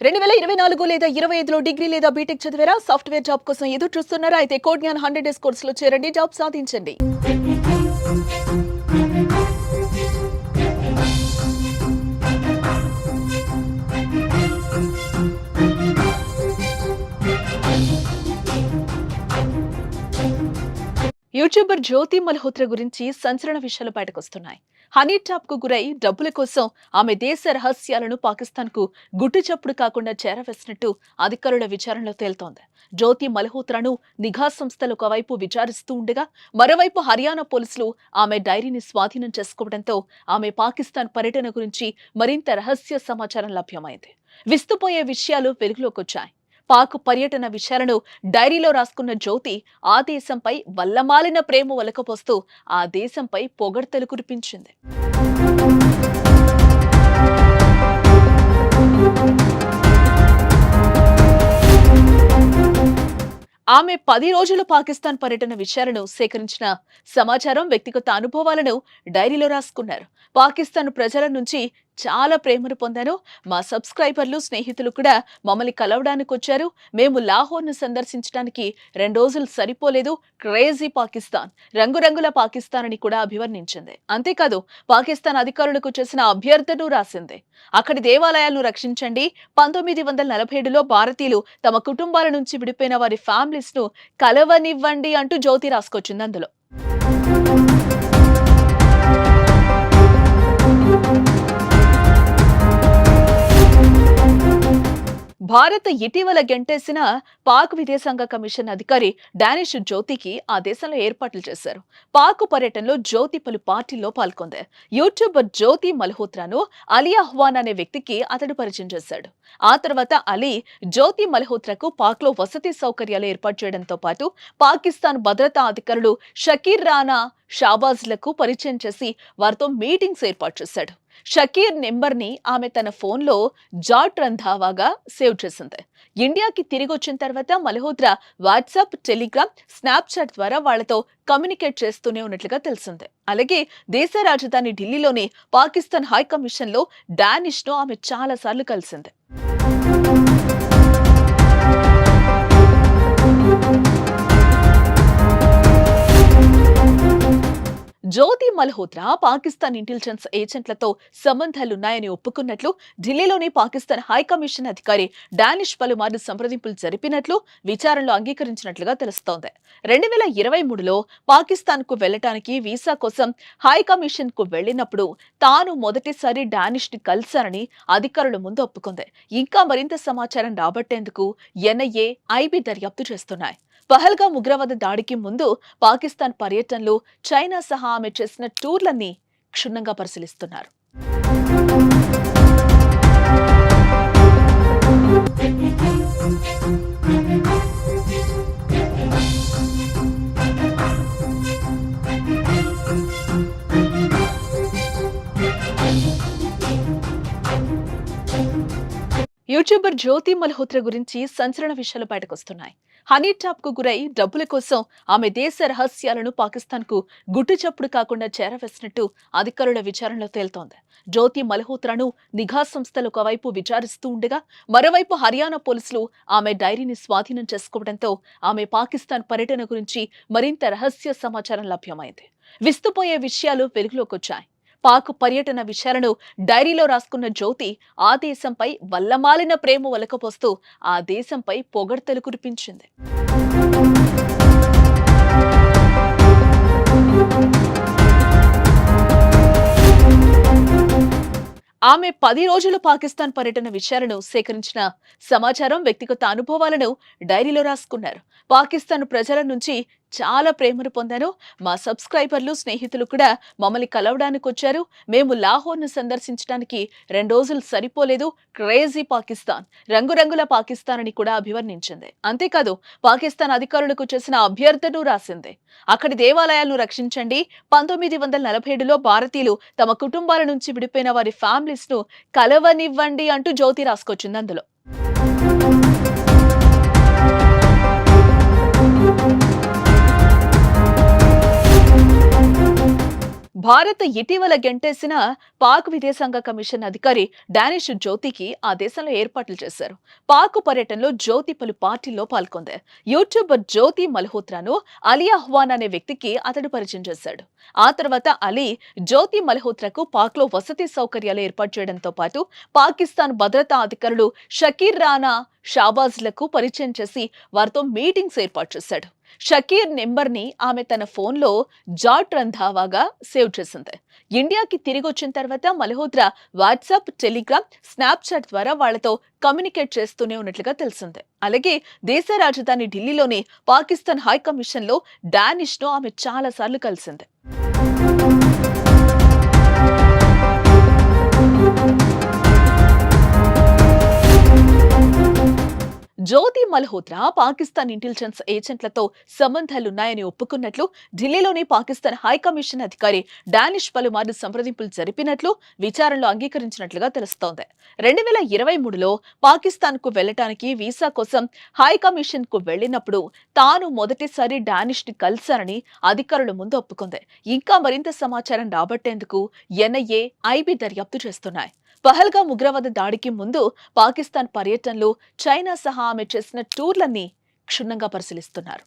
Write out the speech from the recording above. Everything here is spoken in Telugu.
2024 లేదా 25లో డిగ్రీ లేదా బీటెక్ చదివారా? సాఫ్ట్‌వేర్ జాబ్ కోసం ఎదురు చూస్తున్నారా? అయితే కోడ్ జ్ఞాన్ 100 డేస్ కోర్సులో చేరండి, జాబ్ సాధించండి. యూట్యూబర్ జ్యోతి మల్హోత్రా గురించి సంచలన విషయాలు బయటకొస్తున్నాయి. హనీ ట్రాప్ కు గురై డబ్బుల కోసం ఆమె దేశ రహస్యాలను పాకిస్తాన్ కు గుట్టు చప్పుడు కాకుండా చేరవేసినట్టు అధికారుల విచారణలో తేలుతోంది. జ్యోతి మల్హోత్రాను నిఘా సంస్థలు ఒకవైపు విచారిస్తూ ఉండగా, మరోవైపు హర్యానా పోలీసులు ఆమె డైరీని స్వాధీనం చేసుకోవడంతో ఆమె పాకిస్తాన్ పర్యటన గురించి మరింత రహస్య సమాచారం లభ్యమైంది. విస్తుపోయే విషయాలు వెలుగులోకొచ్చాయి. పాక్ పర్యటన విషయాలను డైరీలో రాసుకున్న జ్యోతి ఆ దేశంపై వల్లమాలిన ప్రేమ ఒలకపోస్తూ ఆ దేశంపై పొగడ్తలు కురిపించింది. ఆమె 10 రోజులు పాకిస్తాన్ పర్యటన విషయాలను సేకరించిన సమాచారం, వ్యక్తిగత అనుభవాలను డైరీలో రాసుకున్నారు. పాకిస్తాన్ ప్రజల నుంచి చాలా ప్రేమను పొందాను. మా సబ్స్క్రైబర్లు, స్నేహితులు కూడా మమ్మల్ని కలవడానికి వచ్చారు. మేము లాహోర్ను సందర్శించడానికి 2 రోజులు సరిపోలేదు. క్రేజీ పాకిస్తాన్, రంగురంగుల పాకిస్తాన్ అని కూడా అభివర్ణించింది. అంతేకాదు, పాకిస్తాన్ అధికారులకు చేసిన అభ్యర్థనను రాసింది. అక్కడి దేవాలయాలను రక్షించండి. 1947లో భారతీయులు తమ కుటుంబాల నుంచి విడిపోయిన వారి ఫ్యామిలీస్ ను కలవనివ్వండి అంటూ జ్యోతి రాసుకొచ్చింది అందులో. భారత్ ఇటీవల గెంటేసిన పాక్ విదేశాంగ కమిషన్ అధికారి డానిష్ జ్యోతికి ఆ దేశంలో ఏర్పాట్లు చేశారు. పాక్ పర్యటనలో జ్యోతి పలు పార్టీల్లో పాల్గొంది. యూట్యూబర్ జ్యోతి మల్హోత్రాను అలీ అహ్వాన్ అనే వ్యక్తికి అతడు పరిచయం చేశాడు. ఆ తర్వాత అలీ జ్యోతి మల్హోత్రాకు పాక్ లో వసతి సౌకర్యాలు ఏర్పాటు చేయడంతో పాటు పాకిస్తాన్ భద్రతా అధికారులు షకీర్ రానా, షాబాజ్లకు పరిచయం చేసి వారితో మీటింగ్స్ ఏర్పాటు చేశాడు. షకీర్ నెంబర్ ని ఆమె తన ఫోన్లో జాట్ రంధావాగా సేవ్ చేసింది. ఇండియాకి తిరిగి వచ్చిన తర్వాత మల్హోత్రా వాట్సాప్, టెలిగ్రామ్, స్నాప్చాట్ ద్వారా వాళ్లతో కమ్యూనికేట్ చేస్తూనే ఉన్నట్లుగా తెలిసింది. అలాగే దేశ రాజధాని ఢిల్లీలోని పాకిస్తాన్ హై కమిషన్ లో డానిష్ ను ఆమె చాలా సార్లు కలిసింది. జ్యోతి మల్హోత్రా పాకిస్తాన్ ఇంటెలిజెన్స్ ఏజెంట్లతో సంబంధాలున్నాయని ఒప్పుకున్నట్లు ఢిల్లీలోని పాకిస్తాన్ హై కమిషన్ అధికారి డానిష్ పలుమార్లు సంప్రదింపులు జరిపినట్లు విచారణలో అంగీకరించినట్లుగా తెలుస్తోంది. 2023లో పాకిస్తాన్ కు వెళ్లటానికి వీసా కోసం హై కమిషన్ కు వెళ్లినప్పుడు తాను మొదటిసారి డానిష్ ని కలిశానని అధికారుల ముందు ఒప్పుకుంది. ఇంకా మరింత సమాచారం రాబట్టేందుకు ఎన్ఐఏ, ఐబీ దర్యాప్తు చేస్తున్నాయి. పహల్గామ్ ఉగ్రవాద దాడికి ముందు పాకిస్తాన్ పర్యటనలు, చైనా సహా ఆమె చేసిన టూర్లన్నీ క్షుణ్ణంగా పరిశీలిస్తున్నారు. యూట్యూబర్ జ్యోతి మల్హోత్రా గురించి సంచలన విషయాలు బయటకొస్తున్నాయి. హనీ ట్రాప్ కు గురై డబ్బుల కోసం ఆమె దేశ రహస్యాలను పాకిస్తాన్ కు గుట్టు చప్పుడు కాకుండా చేరవేసినట్టు అధికారుల విచారణలో తేలుతోంది. జ్యోతి మల్హోత్రాను నిఘా సంస్థలు ఒకవైపు విచారిస్తూ ఉండగా, మరోవైపు హర్యానా పోలీసులు ఆమె డైరీని స్వాధీనం చేసుకోవడంతో ఆమె పాకిస్తాన్ పర్యటన గురించి మరింత రహస్య సమాచారం లభ్యమైంది. విస్తుపోయే విషయాలు వెలుగులోకొచ్చాయి. పాక్ పర్యటన విషయాలను డైరీలో రాసుకున్న జ్యోతి ఆ దేశంపై వల్లమాలిన ప్రేమ ఒలకపోస్తూ ఆ దేశంపై పొగడ్తలు కురిపించింది. ఆమె 10 రోజులు పాకిస్తాన్ పర్యటన విషయాలను సేకరించిన సమాచారం, వ్యక్తిగత అనుభవాలను డైరీలో రాసుకున్నారు. పాకిస్తాన్ ప్రజల నుంచి చాలా ప్రేమను పొందాను. మా సబ్స్క్రైబర్లు, స్నేహితులు కూడా మమ్మల్ని కలవడానికి వచ్చారు. మేము లాహోర్ను సందర్శించడానికి 2 రోజులు సరిపోలేదు. క్రేజీ పాకిస్తాన్, రంగురంగుల పాకిస్తాన్ అని కూడా అభివర్ణించింది. అంతేకాదు, పాకిస్తాన్ అధికారులకు చేసిన అభ్యర్థనను రాసింది. అక్కడి దేవాలయాలను రక్షించండి. 1947లో భారతీయులు తమ కుటుంబాల నుంచి విడిపోయిన వారి ఫ్యామిలీస్ ను కలవనివ్వండి అంటూ జ్యోతి రాసుకొచ్చింది అందులో. భారత్ ఇటీవల గెంటేసిన పాక్ విదేశాంగ కమిషన్ అధికారి డానిష్ జ్యోతికి ఆ దేశంలో ఏర్పాట్లు చేశారు. పాక్ పర్యటనలో జ్యోతి పలు పార్టీల్లో పాల్గొంది. యూట్యూబర్ జ్యోతి మల్హోత్రాను అలీ అహ్వాన్ అనే వ్యక్తికి అతడు పరిచయం చేశాడు. ఆ తర్వాత అలీ జ్యోతి మల్హోత్రాకు పాక్ లో వసతి సౌకర్యాలు ఏర్పాటు చేయడంతో పాటు పాకిస్తాన్ భద్రతా అధికారులు షకీర్ రానా షాబాజ్లకు పరిచయం చేసి వారితో మీటింగ్స్ ఏర్పాటు చేశాడు. షకీర్ నెంబర్ ని ఆమె తన ఫోన్లో జాట్ రంధావాగా సేవ్ చేసింది. ఇండియాకి తిరిగి వచ్చిన తర్వాత మల్హోత్రా వాట్సాప్, టెలిగ్రామ్, స్నాప్చాట్ ద్వారా వాళ్లతో కమ్యూనికేట్ చేస్తూనే ఉన్నట్లుగా తెలిసింది. అలాగే దేశ రాజధాని ఢిల్లీలోని పాకిస్తాన్ హై కమిషన్ లో డానిష్ ను ఆమె చాలా సార్లు కలిసింది. జ్యోతి మల్హోత్రా పాకిస్తాన్ ఇంటెలిజెన్స్ ఏజెంట్లతో సంబంధాలున్నాయని ఒప్పుకున్నట్లు ఢిల్లీలోని పాకిస్తాన్ హై కమిషన్ అధికారి డానిష్ పలుమార్లు సంప్రదింపులు జరిపినట్లు విచారణలో అంగీకరించినట్లుగా తెలుస్తోంది. 2023లో పాకిస్తాన్ కు వెళ్లడానికి వీసా కోసం హై కమిషన్ కు వెళ్లినప్పుడు తాను మొదటిసారి డానిష్ ని కలిశానని అధికారుల ముందు ఒప్పుకుంది. ఇంకా మరింత సమాచారం రాబట్టేందుకు ఎన్ఐఏ, ఐబీ దర్యాప్తు చేస్తున్నాయి. పహల్గామ్ ఉగ్రవాద దాడికి ముందు పాకిస్తాన్ పర్యటనలు, చైనా సహా ఆమె చేసిన టూర్లన్నీ క్షుణ్ణంగా పరిశీలిస్తున్నారు.